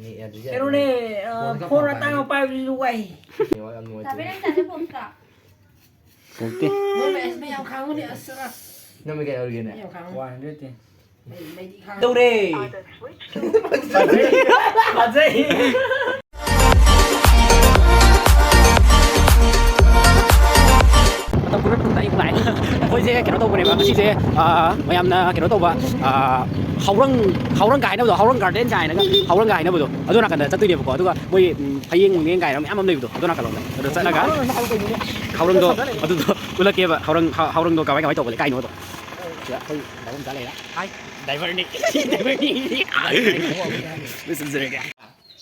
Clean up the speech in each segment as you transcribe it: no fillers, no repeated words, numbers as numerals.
Cái phone nó tăng bao nhiêu quay. Tapi nanti ada buka. Bukti. Mấy ông kháng đi sữa. Nó mới cái ở kia này. Mấy ông kháng. Wow, đưa tiền. Mấy đi kháng. Đâu đi. Bắt dây. Tao cũng rất là yêu lại. Thôi thế cái nó tao này mà cái gì thế? Mày em cái nó tao vậy. Hậu cái đâu rồi, hậu cái đến dài nữa, hậu cái nữa rồi. Ở chỗ nào cần chắc tôi đi vào đó, tôi phải yên miếng cái nó em đi vào đó, ở chỗ nào cần rồi. Được sẽ là cái. Hậu đó, ở chỗ tôi là kia vậy, hậu đó cái máy tàu với cái nữa rồi. Dạ, thôi, đã không trả lời đó. Hai, Diverni. Listen to it.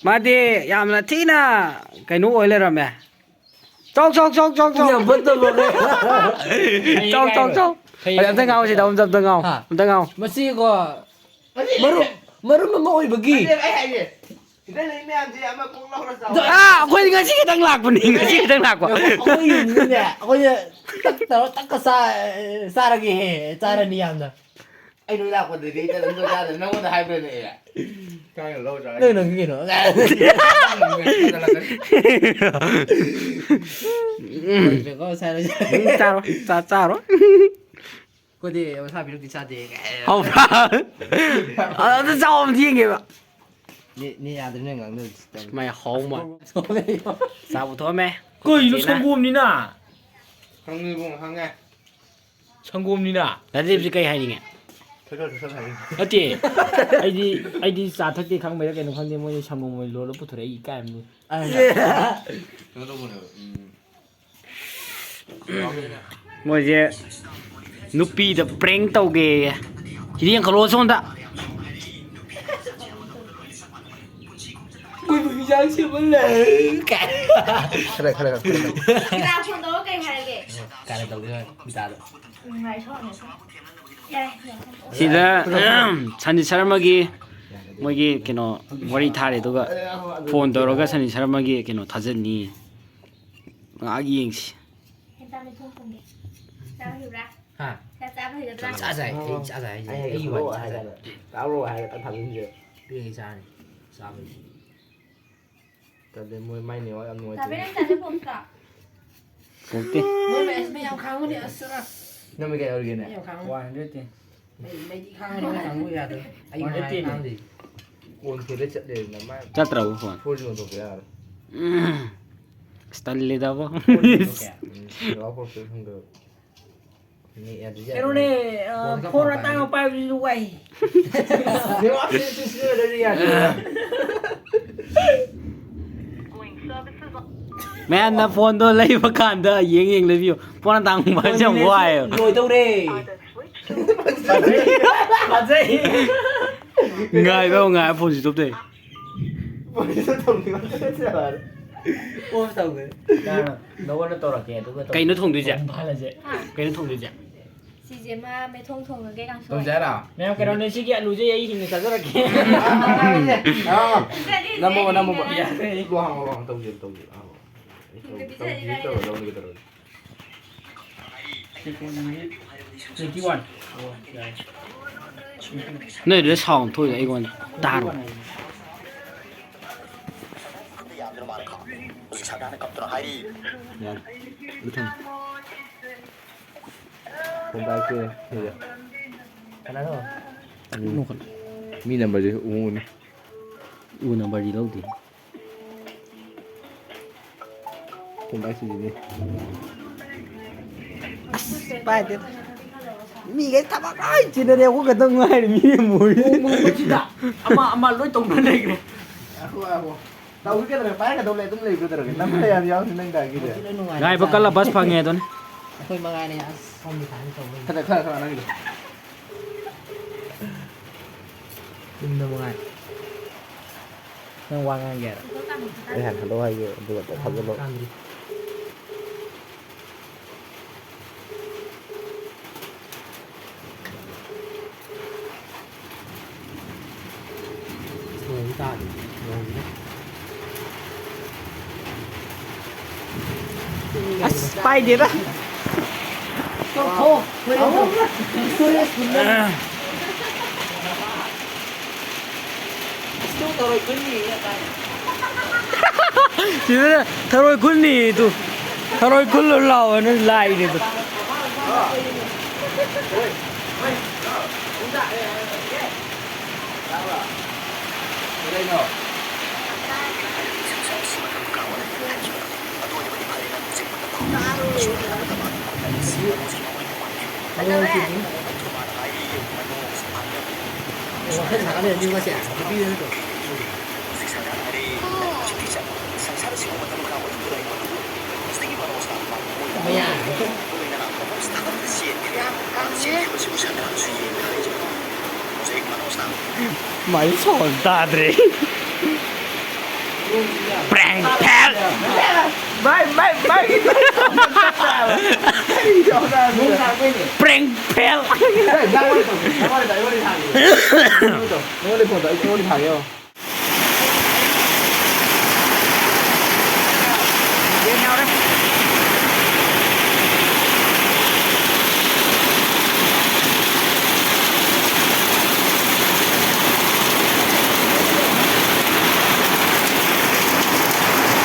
Mati, yam na Tina, cái nụ ơi lên rồi mẹ. Chọc. Nhầm vẫn tâm luôn đấy. Chọc. Em thấy ngầu gì đâu, em thấy ngầu. Mà xí có. Mà ngồi bực gì. Quên ngay cái đang lạc của mình, cái đang lạc của. Ôi như nè, ôi tắc có xa ra kì, xa ra đi em rồi. Anh nói lạc của từ đi, nó ra thì nó có hai bên này à. Cay ở lâu rồi. Đây là cái gì nữa. Đừng có sai đâu. Cha rồi. Có gì sao bị nó xa gì. Không phải. Sao không thiên kìa. Ni à, đừng ngẩn nữa. Mày hông mà. Sao thôi mẹ. Cười nó 성공 니나. 형님 보면 항해. 성공 니나. Là gì cây hay nhỉ? 저저 저. 어때? 아이디 사탁티 강매 cái nó không đi mua 성공 mua lúa nó bút thôi cái em luôn. 저도 보네요. Moi je nupi da prank tau ge. Jadi yang kalau sonda. Ui bị giang siêu vấn đề. 그래. Cái nào phun đó cái hay cái. Cái này đầu tiên bị ta rồi. Mày chọn này. Đây. Sida 산지 사람하기 뭐기 그노 머리 타래 도가 폰 더러가 산지 사람하기 그노 다졌니. 아기 engsi. Em tao đi phun phun đi. Tao hiểu ra. Hả? Tao hiểu ra. Chả giải, chả giải gì. Ai Ý rồi vậy. hay là tao rồi hay là tao thằng gì. Biết cái sao này. Sao vậy? Tao đến mua may nhiều em nuôi. Tapi nanti ada buka. Bukti. Mấy ông kháng đi sữa. Nó mới cái ở kia Mấy này. ông kháng. Wow, đưa tiền. Mấy đi kháng đi kháng đi à thôi. Anh hai kháng gì? Ôn thì để để là mai. Chatrau phone. Phôi luôn rồi à. Stanley da bo. Nó phôi không được. Ni à gì. Cái phone nó tăng bao nhiêu quay. Nếu anh xin đây đi à. Mẹ anh na phone đó lấy vào can đó yeng review. Phone tăng bao nhiêu hoài. Ngồi đâu đi. Bắt dây. Ngài bao ngài phone gì tốt đấy. Phôi rất thông thì nó sẽ là. Ôi sao vậy? Nó có nó to là kẻ tôi. Cây nó thông được chưa? Phải là gì? Cây nó thông được chưa? Chị gì mà mày thông thông cái càng Tôi giá nào? Nè cái đó nên xí kia lùi dây ấy thì người ta rất là kẻ. Năm một. Đua hàng tông gì. Đâu đi đâu. 21. Nơi để sòng thôi ấy còn ta rồi. Không tay kia. Cái đó thôi. Nó còn Mi number gì uống. una bari đâu đi. Không tay gì đi. Bài tiếp. Mi cái thằng ơi, chỉ là đeo có cái tông ngay để mi mùi. Mùi chứ đã. Ama lối tông nó này này. Tahu kita dari mana kita boleh itu beli kita dari. Nama yang seneng dah gitu. Gai bakal lah bus pange tuh. Thôi mà ngày này không bị thắng không. Kada lagi gitu. Đừng đâu ngày. Nó qua ngang kìa. Ini han hello hay gitu. Buat hello. Ngồi ta đi. Ngồi đi. Bay đi đó. Thôi, thôi. Tôi tao cứ nhỉ cái 진짜 타로이 굴니 또 타로이 굴로 나오는 라인이 또 나가면 이거 쟤 비비는 거 뭐야 많이 손다들이 프랭펠 프랭펠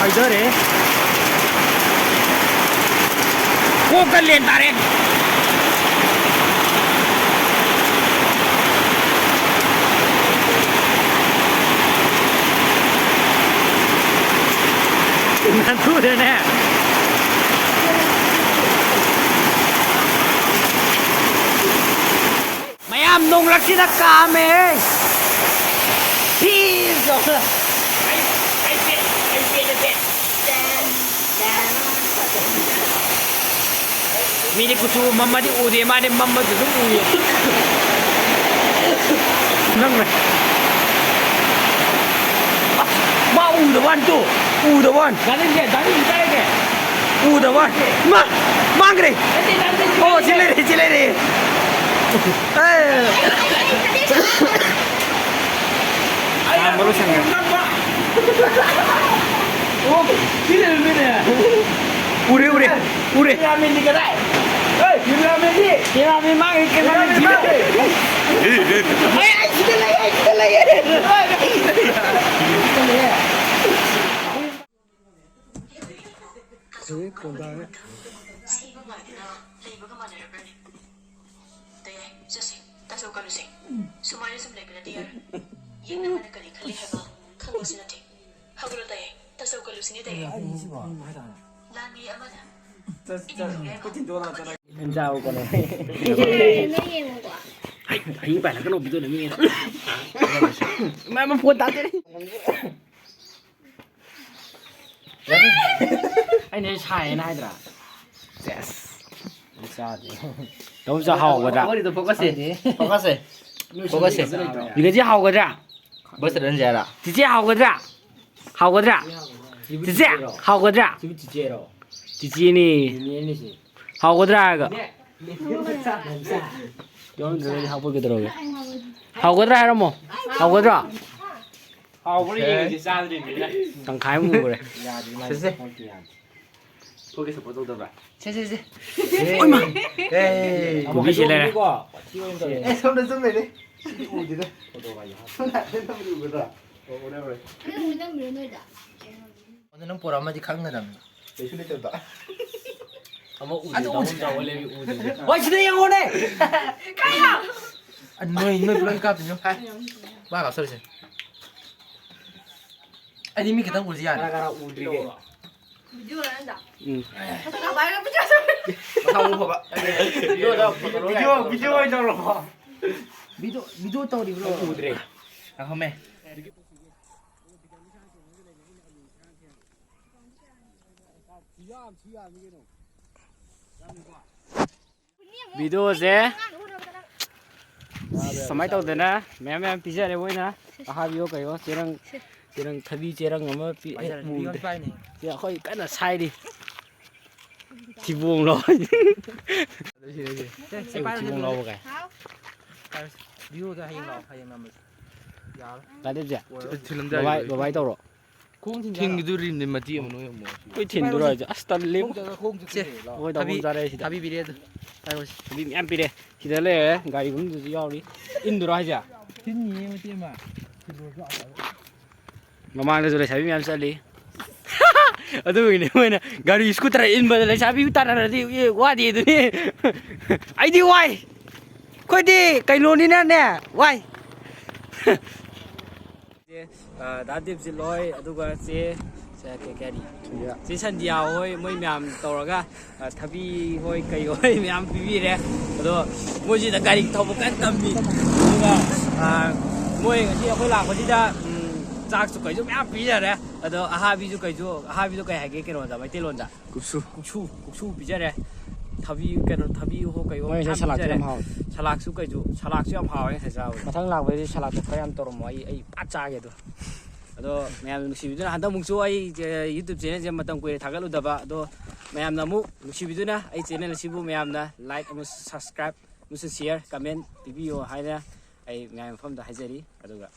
ai tới đi cô cần liền ta đi Dengan tu dia ni. Mayam nung lagi nak kami. Peace. Mini kutu mama di ude mana mama tu semua. Nang ni. Mau dewan tu. Dewan. Jangan dia, jangan kita ke. Dewan. Mang ni. Oh, cileri. Baru sangat. Oh, cileri ni. Ure. Ramen di kedai. Ramen mang ikan ramen cileri. Anh sao con này? Anh phải là cái nồi bị tôi này nghe. Mà phun tao thế đi. Anh này xài này rồi. Yes. Sao đi? Đâu sao hào cái đó? 머리도 포커스 이거 지 hào cái đó? 벌써 런지야 지지 hào cái đó? Hào cái đó? 지지 hào cái đó? 지지 ni. Hào cái đó cái? Don't really hào cái đó cái. Hào cái đó hay không? Hào cái đó? Hào cái gì cái sao đi vậy? Thằng khai mua rồi. 거기서 못 오더라 세세세. Ôi mà. 에이. 고기 실래. 에 손을 좀 내네. 어디다? 손안 된다 그러더라. 오래 그래. 오늘은 보라마지 강나라 대신에 뜬다. 아마 우디 나 혼자 원래 우디. 와 진짜 영혼해 가야 너희 불안 까거든요 와 가서 이제 아니 이미 그당 울지 않아 가라 우디게. 응. 한번 봐봐 비디오 이대로 봐. 미도 떠리 불러 우디래. 잠깐만 비디오제 समय तो देना मैं पीछे रे वही ना आहा बियो कयो चेरंग खदी चेरंग हम पी मुंड या खोई कना साइ दी थिबोंग लो थिबोंग लो बगाय 미호도 하영 남을 가데 자 틀린다 바바이 떠로 팅기들이 맞지 뭐 कोई थिंदुरा ज अस्तर ले कोई दा 답이 자래 시다 답이 비례도 비 냠 비래 기다려 가리 군도 야우리 인도라 하자 틴니 뭐지 마 ꯃꯃꯥꯡꯗꯁꯨ ꯂꯩꯁꯥꯕꯤ ꯃꯌꯥꯝ ꯆꯠꯂꯤ ꯑꯗꯨꯒꯤꯅꯤ ꯃꯣꯏꯅ ꯒꯥꯔꯤ ꯁ꯭ꯀꯨꯇꯔ ꯏꯟꯕꯗ ꯂꯩꯁꯥꯕꯤ ꯇꯥꯟꯅꯔꯗꯤ ꯋꯥꯗꯦ ꯑꯗꯨꯅꯤ ꯑꯩꯗꯤ ꯋꯥꯏ ꯑꯩꯈꯣꯏꯗꯤ ꯀꯩꯅꯣꯅꯤꯅꯅꯦ ꯋꯥꯏ ꯗꯥꯗꯤꯞꯁꯤ ꯂꯣꯏ ꯑꯗꯨꯒ ꯆꯦ ꯀꯔꯤ ꯆꯦ ꯁꯟꯗꯤꯌꯥ ꯍꯣꯏ ꯃꯣꯏ ꯃꯌꯥꯝ ꯇꯧꯔꯒ ꯊꯕꯤ ꯍꯣꯏ ꯀꯩ ꯍꯣꯏ ꯃꯌꯥꯝ ꯄꯤꯕꯤꯔꯦ ꯑꯗꯣ ꯃꯣꯏꯁꯤꯗ ꯒꯥꯔꯤ ꯊꯧꯕ ꯀꯟꯅ ꯇꯝꯃꯤ ꯑꯗꯨꯒ ꯃꯣꯏ ꯉꯁꯤ ꯑꯩꯈꯣꯏ ꯂꯥꯛꯄꯁꯤꯗ ꯆꯥꯛꯁꯨ ꯀꯩꯁꯨ ꯃꯌꯥꯝ ꯄꯤꯖꯔꯦ ꯑꯗꯣ ꯑꯍꯥꯕꯤꯁꯨ ꯑꯍꯥꯕꯤꯗꯣ ꯀꯩ ꯍꯥꯏꯒꯦ ꯀꯩꯅꯣꯗ ꯃꯩꯇꯩꯂꯣꯟꯗ ꯀꯨꯛꯁꯨ ꯄꯤꯖꯔꯦ ꯊꯕꯤ ꯀꯩꯅꯣ ꯊꯕꯤ ꯍꯣ ꯀꯩ ꯍꯣ ꯁꯂꯥꯛꯁꯨ ꯁꯂꯥꯛꯁꯨ ꯌꯥꯝ ꯍꯥꯎꯋꯦ ꯉꯁꯥꯏ ꯆꯥꯕꯗꯣ ꯃꯊꯪ ꯂꯥꯛꯄꯗꯤ ꯁꯂꯥꯛꯇꯣ ꯈꯔ ꯌꯥꯝ ꯇꯧꯔꯝꯃꯣ ꯑꯩ ꯄꯥꯠ ꯆꯥꯒꯦ ꯑꯗꯣ ꯃꯌꯥꯝꯅ ꯅꯨꯡꯁꯤꯕꯤꯗꯨꯅ ꯍꯟꯗꯛꯃꯨꯛꯁꯨ ꯑꯩ ꯌꯨꯇ꯭ꯌꯨꯕ ꯆꯦꯅꯦꯜꯁꯦ ꯃꯇꯝ ꯀꯨꯏꯔꯦ ꯊꯥꯒꯠꯂꯨꯗꯕ ꯑꯗꯣ ꯃꯌꯥꯝꯅ ꯑꯃꯨꯛ ꯅꯨꯡꯁꯤꯕꯤꯗꯨꯅ ꯑꯩ ꯆꯦꯅꯦꯜ ꯑꯁꯤꯕꯨ ꯃꯌꯥꯝꯅ ꯂꯥꯏꯛ ꯑꯃꯁꯨꯡ ꯁꯕꯁꯀ꯭ꯔꯥꯏꯕ ꯑꯃꯁꯨꯡ ꯁꯤꯌꯔ ꯀꯃꯦꯟ ꯄꯤꯕꯤꯌꯣ ꯍꯥꯏꯅ ꯑꯩ ꯃꯌꯥꯝ ꯃꯐꯝꯗ ꯍꯥꯏꯖꯔꯤ ꯑꯗꯨꯒ